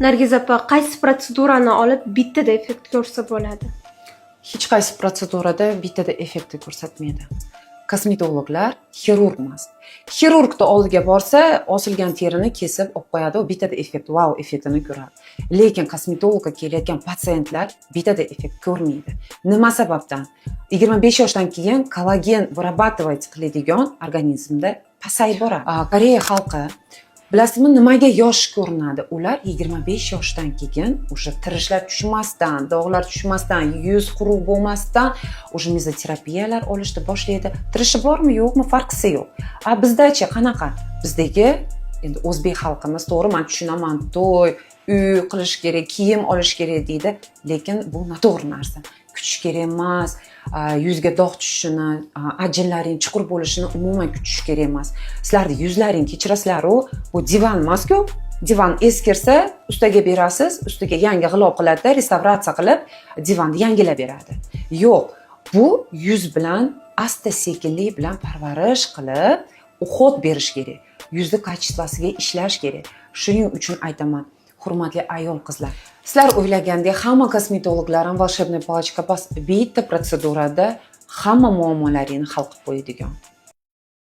Nargiz opa, qaysi protsedurani olib bittada effekt ko'rsa bo'ladi? Hech qaysi protsedurada bittada effektni ko'rsatmaydi. Kosmetologlar xirurg emas. Xirurgni oldiga borsa, osilgan terini kesib olib qo'yadi, u bittada effekt, wow effektini ko'radi. Lekin kosmetologga kelayotgan patsientlar bittada effekt ko'rmaydi. Nima sababdan? 25 yoshdan keyin kollagen vырабатывать qiladigan organizmda pasayib boradi. Koreya xalqi bilasizmi, nimaga yosh ko'rinadi? Ular 25 yoshdan keyin o'sha tirishlar tushmasdan, dog'lar tushmasdan, yuz quruq bo'lmasdan o'sha mezoterapiyalar olishni boshlaydi. Tirishi bormi, yo'qmi, farqisi yo'q. Bizdachi qanaqa? Bizdagi endi o'zbek xalqimiz, to'g'ri, men tushunaman, to'y, uy qilish kerak, kiyim olish kerak deydi, lekin bu noto'g'ri narsa. Kutish kerak emas, yuzga dog' tushishini, ajinlaring chuqur bo'lishini umuman kutish kerak emas. Sizlarning yuzlaring, kechirasizlar-ku, bu divan emas-ku. Divan eskirsa, ustiga berasiz, ustiga yangi g'ilof qiladi, restavratsiya qilib, divanni yangilab beradi. Yo'q, bu yuz bilan asta-sekinlik bilan parvarish qilib, uhod berish kerak. Yuzni kачествосiga ishlash kerak. Shuning uchun aytaman, hurmatli ayol qizlar, sizlar o'ylagandek hamma kosmetologlar ham волшебный palochka bitta protsedurada hamma muammolaringni hal qilib qo'yadigan.